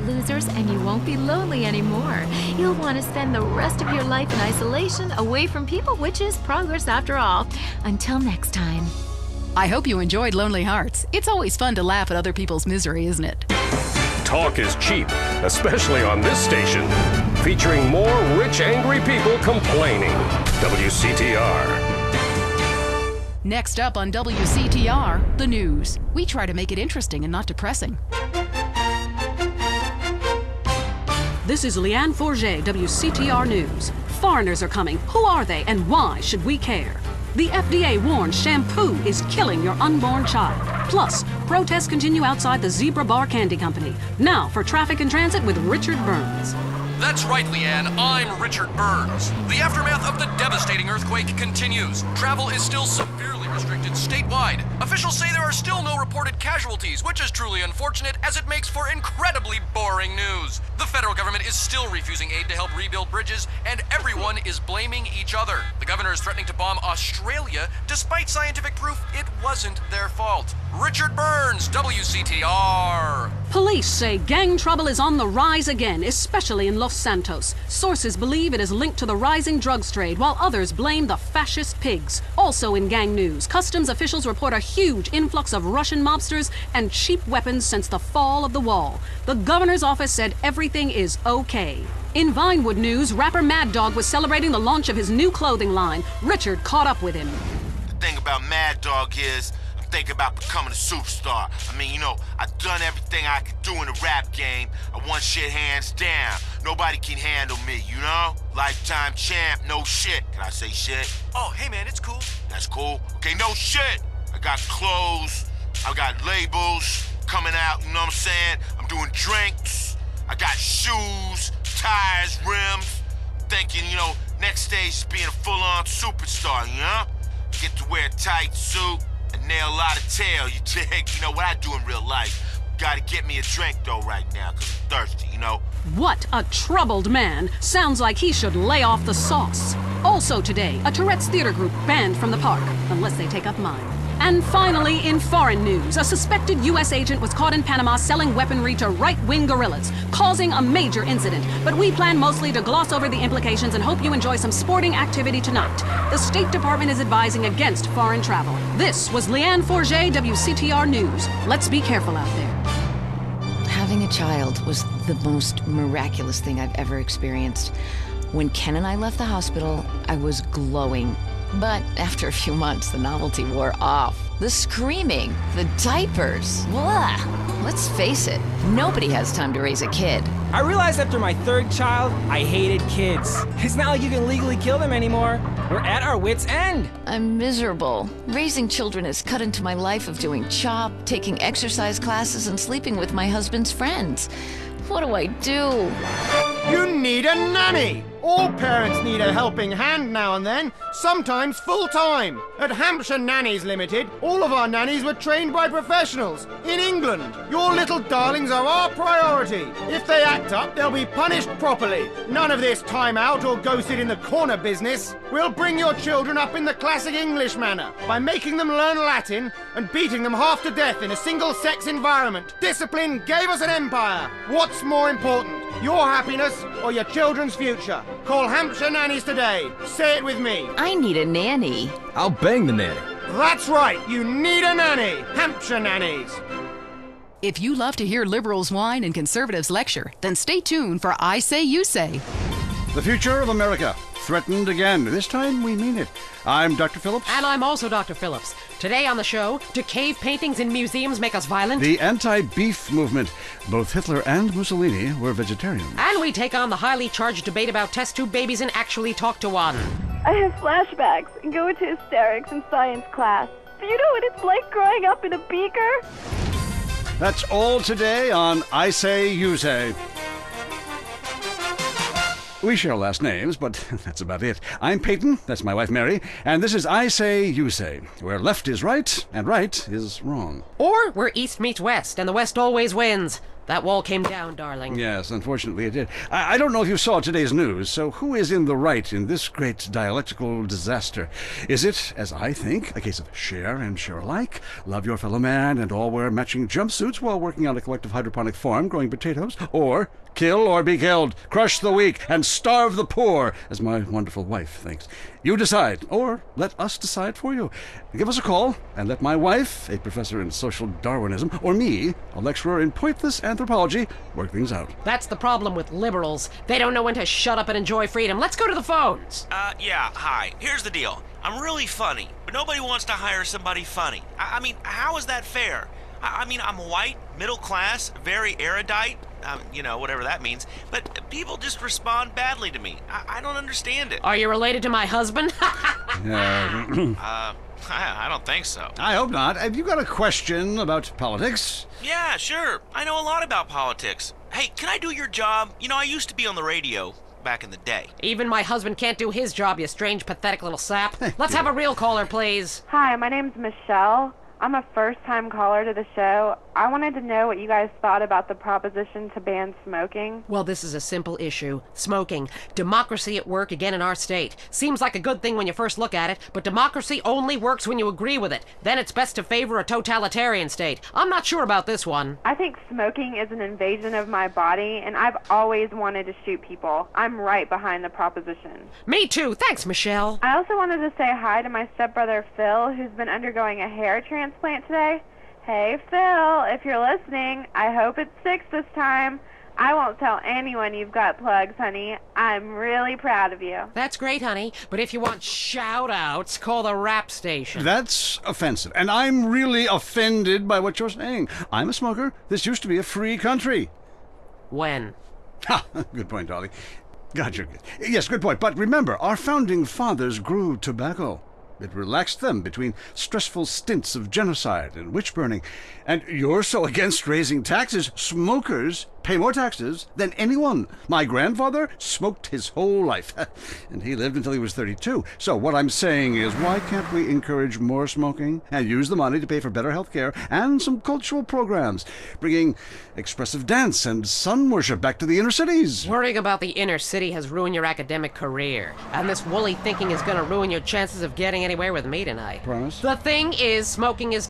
losers, and you won't be lonely anymore. You'll want to spend the rest of your life in isolation, away from people, which is progress after all. Until next time. I hope you enjoyed Lonely Hearts. It's always fun to laugh at other people's misery, isn't it? Talk is cheap, especially on this station. Featuring more rich, angry people complaining. WCTR. Next up on WCTR, the news. We try to make it interesting and not depressing. This is Leanne Forget, WCTR News. Foreigners are coming. Who are they and why should we care? The FDA warns shampoo is killing your unborn child. Plus, protests continue outside the Zebra Bar Candy Company. Now for traffic and transit with Richard Burns. That's right, Leanne. I'm Richard Burns. The aftermath of the devastating earthquake continues. Travel is still severely restricted statewide. Officials say there are still no reported casualties, which is truly unfortunate as it makes for incredibly boring news. The federal government is still refusing aid to help rebuild bridges, and everyone is blaming each other. The governor is threatening to bomb Australia, despite scientific proof it wasn't their fault. Richard Burns, WCTR. Police say gang trouble is on the rise again, especially in Los Santos. Sources believe it is linked to the rising drugs trade, while others blame the fascist pigs. Also in gang news, customs officials report a huge influx of Russian mobsters and cheap weapons since the fall of the wall. The governor's office said everything is okay. In Vinewood news, rapper Mad Dog was celebrating the launch of his new clothing line. Richard caught up with him. The thing about Mad Dog is, I'm thinking about becoming a superstar. I mean, I've done everything I could do in the rap game. I won shit hands down. Nobody can handle me, Lifetime champ, no shit. Can I say shit? Oh, hey man, it's cool. That's cool. Okay, no shit. I got clothes, I got labels coming out, you know what I'm saying? I'm doing drinks, I got shoes, tires, rims. Thinking, next stage is being a full-on superstar, Get to wear a tight suit and nail a lot of tail, you dig? You know what I do in real life. Gotta get me a drink though right now, cause I'm thirsty, What a troubled man. Sounds like he should lay off the sauce. Also today, a Tourette's theater group banned from the park, unless they take up mine. And finally, in foreign news, a suspected U.S. agent was caught in Panama selling weaponry to right-wing guerrillas, causing a major incident. But we plan mostly to gloss over the implications and hope you enjoy some sporting activity tonight. The State Department is advising against foreign travel. This was Leanne Forget, WCTR News. Let's be careful out there. Having a child was the most miraculous thing I've ever experienced. When Ken and I left the hospital, I was glowing. But after a few months, the novelty wore off. The screaming, the diapers, blah. Let's face it, nobody has time to raise a kid. I realized after my third child, I hated kids. It's not like you can legally kill them anymore. We're at our wits' end. I'm miserable. Raising children has cut into my life of doing CHOP, taking exercise classes, and sleeping with my husband's friends. What do I do? You need a nanny! All parents need a helping hand now and then, sometimes full-time. At Hampshire Nannies Limited, all of our nannies were trained by professionals in England. Your little darlings are our priority. If they act up, they'll be punished properly. None of this time out or go sit in the corner business. We'll bring your children up in the classic English manner by making them learn Latin and beating them half to death in a single-sex environment. Discipline gave us an empire. What's more important, your happiness or your children's future? Call Hampshire Nannies today. Say it with me. I need a nanny. I'll bang the nanny. That's right, you need a nanny. Hampshire Nannies. If you love to hear liberals whine and conservatives lecture, then stay tuned for I Say You Say. The future of America, threatened again. This time we mean it. I'm Dr. Phillips. And I'm also Dr. Phillips. Today on the show, do cave paintings in museums make us violent? The anti-beef movement. Both Hitler and Mussolini were vegetarians. And we take on the highly charged debate about test tube babies and actually talk to one. I have flashbacks and go into hysterics in science class. Do you know what it's like growing up in a beaker? That's all today on I Say You Say. We share last names, but that's about it. I'm Peyton, that's my wife Mary, and this is I Say You Say, where left is right and right is wrong. Or where east meets west and the west always wins. That wall came down, darling. Yes, unfortunately it did. I don't know if you saw today's news, so who is in the right in this great dialectical disaster? Is it, as I think, a case of share and share alike, love your fellow man, and all wear matching jumpsuits while working on a collective hydroponic farm growing potatoes? Or kill or be killed, crush the weak, and starve the poor, as my wonderful wife thinks? You decide, or let us decide for you. Give us a call, and let my wife, a professor in social Darwinism, or me, a lecturer in pointless anthropology, work things out. That's the problem with liberals. They don't know when to shut up and enjoy freedom. Let's go to the phones. Yeah, hi. Here's the deal. I'm really funny, but nobody wants to hire somebody funny. I mean, how is that fair? I mean, I'm white, middle class, very erudite, whatever that means, but people just respond badly to me. I don't understand it. Are you related to my husband? I don't think so. I hope not. Have you got a question about politics? Yeah, sure. I know a lot about politics. Hey, can I do your job? I used to be on the radio back in the day. Even my husband can't do his job, you strange, pathetic little sap. Let's have a real caller, please. Hi, my name's Michelle. I'm a first-time caller to the show. I wanted to know what you guys thought about the proposition to ban smoking. Well, this is a simple issue. Smoking. Democracy at work again in our state. Seems like a good thing when you first look at it, but democracy only works when you agree with it. Then it's best to favor a totalitarian state. I'm not sure about this one. I think smoking is an invasion of my body, and I've always wanted to shoot people. I'm right behind the proposition. Me too. Thanks, Michelle. I also wanted to say hi to my stepbrother Phil, who's been undergoing a hair transplant today. Hey, Phil, if you're listening, I hope it's 6 this time. I won't tell anyone you've got plugs, honey. I'm really proud of you. That's great, honey. But if you want shout-outs, call the rap station. That's offensive, and I'm really offended by what you're saying. I'm a smoker. This used to be a free country. When? Ha! Good point, Dolly. Gotcha. Yes, good point. But remember, our founding fathers grew tobacco. It relaxed them between stressful stints of genocide and witch-burning. And you're so against raising taxes, smokers pay more taxes than anyone. My grandfather smoked his whole life, and he lived until he was 32. So what I'm saying is, why can't we encourage more smoking and use the money to pay for better health care and some cultural programs, bringing expressive dance and sun worship back to the inner cities? Worrying about the inner city has ruined your academic career, and this woolly thinking is going to ruin your chances of getting anywhere with me tonight. Promise? The thing is, smoking is